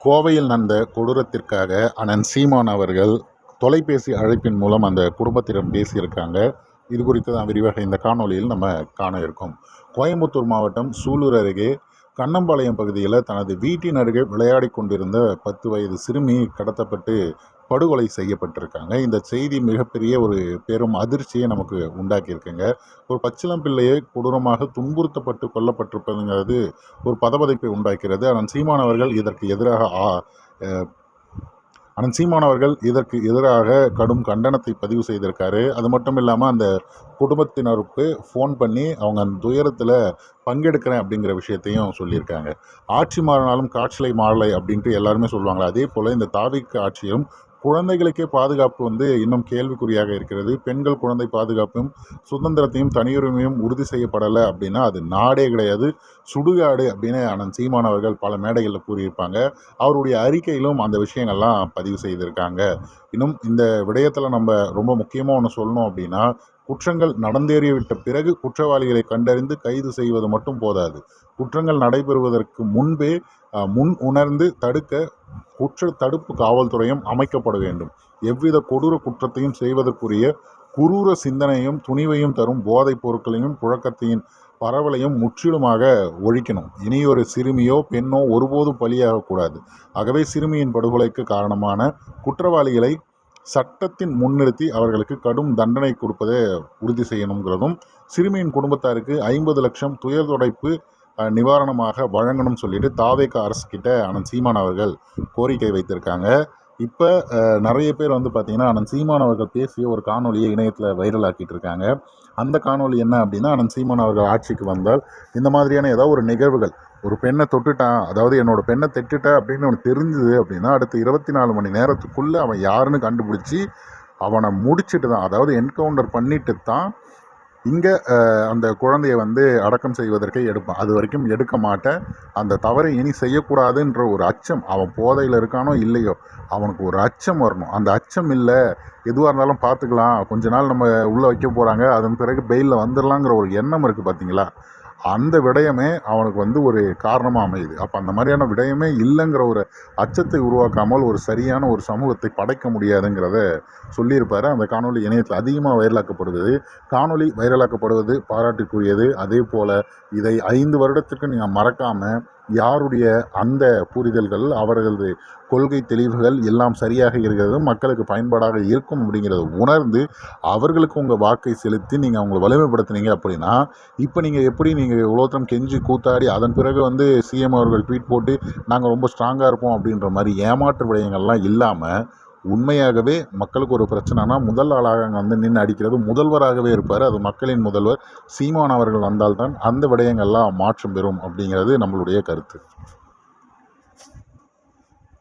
கோவையில் நடந்த கொடூரத்திற்காக அண்ணன் சீமான் அவர்கள் தொலைபேசி அழைப்பின் மூலம் அந்த குடும்பத்திடம் பேசியிருக்காங்க. இது குறித்து தான் விரிவாக இந்த காணொலியில் நம்ம காண இருக்கோம். கோயம்புத்தூர் மாவட்டம் சூலூர் அருகே கண்ணம்பாளையம் பகுதியில் தனது வீட்டின் அருகே விளையாடி கொண்டிருந்த 10 வயது சிறுமி கடத்தப்பட்டு படுகொலை செய்யப்பட்டிருக்காங்க. இந்த செய்தி மிகப்பெரிய ஒரு பெரும் அதிர்ச்சியை நமக்கு உண்டாக்கியிருக்குங்க. ஒரு பச்சிளம் பிள்ளையை கொடூரமாக துன்புறுத்தப்பட்டு கொல்லப்பட்டிருப்பதுங்கிறது ஒரு பதபதைப்பை உண்டாக்கிறது. அண்ணன் சீமான் அவர்கள் இதற்கு எதிராக கடும் கண்டனத்தை பதிவு செய்திருக்காரு. அது மட்டும் இல்லாமல் அந்த குடும்பத்தினருக்கு ஃபோன் பண்ணி அவங்க அந்த துயரத்தில் பங்கெடுக்கிறேன் அப்படிங்கிற விஷயத்தையும் சொல்லியிருக்காங்க. ஆட்சி மாறினாலும் காய்ச்சலை மாறலை அப்படின்ட்டு எல்லாருமே சொல்லுவாங்களா, அதே போல் இந்த தாவிக ஆட்சியும் குழந்தைகளுக்கே பாதுகாப்பு இன்னும் கேள்விக்குறியாக இருக்கிறது. பெண்கள் குழந்தை பாதுகாப்பும் சுதந்திரத்தையும் தனியுரிமையும் உறுதி செய்யப்படலை அப்படின்னா அது நாடே கிடையாது, சுடுகாடு அப்படின்னு அண்ணன் சீமான் அவர்கள் பல மேடைகளில் கூறியிருப்பாங்க. அவருடைய அறிக்கையிலும் அந்த விஷயங்கள்லாம் பதிவு செய்திருக்காங்க. இன்னும் இந்த விடயத்தில் நம்ம ரொம்ப முக்கியமாக ஒன்று சொல்லணும் அப்படின்னா, குற்றங்கள் நடந்தேறிவிட்ட பிறகு குற்றவாளிகளை கண்டறிந்து கைது செய்வது மட்டும் போதாது. குற்றங்கள் நடைபெறுவதற்கு முன்பே முன் உணர்ந்து தடுக்க குற்ற தடுப்பு காவல்துறையும் அமைக்கப்பட வேண்டும். எவ்வித கொடூர குற்றத்தையும் செய்வதற்குரிய குரூர சிந்தனையும் துணிவையும் தரும் போதைப் பொருட்களையும் புழக்கத்தையும் பரவலையும் முற்றிலுமாக ஒழிக்கணும். இனியொரு சிறுமியோ பெண்ணோ ஒருபோதும் பலியாகக்கூடாது. ஆகவே சிறுமியின் படுகொலைக்கு காரணமான குற்றவாளிகளை சட்டத்தின் முன்னிறுத்தி அவர்களுக்கு கடும் தண்டனை கொடுப்பதை உறுதி செய்யணுங்கிறதும், சிறுமியின் குடும்பத்தாருக்கு 50 லட்சம் துயர் துடைப்பு நிவாரணமாக வழங்கணும்னு சொல்லிட்டு தாவேக அரசு கிட்ட அண்ணன் சீமான் அவர்கள் கோரிக்கை வைத்திருக்காங்க. இப்போ நிறைய பேர் பார்த்திங்கன்னா அண்ணன் சீமான் அவர்கள் பேசிய ஒரு காணொலியை இணையத்தில் வைரல் ஆக்கிட்டு இருக்காங்க. அந்த காணொலி என்ன அப்படின்னா, அண்ணன் சீமான் அவர்கள் ஆட்சிக்கு வந்தால் இந்த மாதிரியான ஏதாவது ஒரு நிகழ்வுகள், ஒரு பெண்ணை தொட்டுட்டான், அதாவது என்னோட பெண்ணை தொட்டுட்டேன் அப்படின்னு அவனுக்கு தெரிஞ்சுது அப்படின்னா அடுத்து 24 மணி நேரத்துக்குள்ளே அவன் யாருன்னு கண்டுபிடிச்சி அவனை முடிச்சுட்டு தான், அதாவது என்கவுண்டர் பண்ணிட்டு தான் இங்கே அந்த குழந்தைய அடக்கம் செய்வதற்கே எடுப்பான். அது வரைக்கும் எடுக்க மாட்டேன். அந்த தவறை இனி செய்யக்கூடாதுன்ற ஒரு அச்சம், அவன் போதையில் இருக்கானோ இல்லையோ அவனுக்கு ஒரு அச்சம் வரணும். அந்த அச்சம் இல்லை, எதுவாக இருந்தாலும் பார்த்துக்கலாம், கொஞ்ச நாள் நம்ம உள்ளே வைக்க போகிறாங்க, அதன் பிறகு பெயிலில் வந்துடலாங்கிற ஒரு எண்ணம் இருக்குது பார்த்தீங்களா, அந்த விடயமே அவனுக்கு ஒரு காரணமாக அமையுது. அப்போ அந்த மாதிரியான விடயமே இல்லைங்கிற ஒரு அச்சத்தை உருவாக்காமல் ஒரு சரியான ஒரு சமூகத்தை படைக்க முடியாதுங்கிறத சொல்லியிருப்பார். அந்த காணொலி இணையத்தில் அதிகமாக வைரலாக்கப்படுவது. காணொலி வைரலாக்கப்படுவது பாராட்டுக்குரியது. அதே போல் இதை 5 வருடத்துக்கு நீங்கள் மறக்காமல் யாருடைய அந்த புரிதல்கள், அவர்களது கொள்கை தெளிவுகள் எல்லாம் சரியாக இருக்கிறது, மக்களுக்கு பயன்பாடாக இருக்கும் அப்படிங்கிறத உணர்ந்து அவர்களுக்கு உங்கள் வாக்கை செலுத்தி நீங்கள் அவங்களை வலிமைப்படுத்தினீங்க அப்படின்னா, இப்போ நீங்கள் இவ்வளோ தூரம் கெஞ்சி கூத்தாடி அதன் பிறகு சிஎம் அவர்கள் ட்வீட் போட்டு நாங்கள் ரொம்ப ஸ்ட்ராங்காக இருப்போம் அப்படின்ற மாதிரி ஏமாற்று விடயங்கள்லாம் இல்லாமல், உண்மையாகவே மக்களுக்கு ஒரு பிரச்சனைனா முதல் ஆளாக அங்கே நின்று அடிக்கிறது முதல்வராகவே இருப்பார். அது மக்களின் முதல்வர் சீமான் அவர்கள் வந்தால்தான் அந்த விடயங்கள்லாம் மாற்றம் பெறும் அப்படிங்கிறது நம்மளுடைய கருத்து.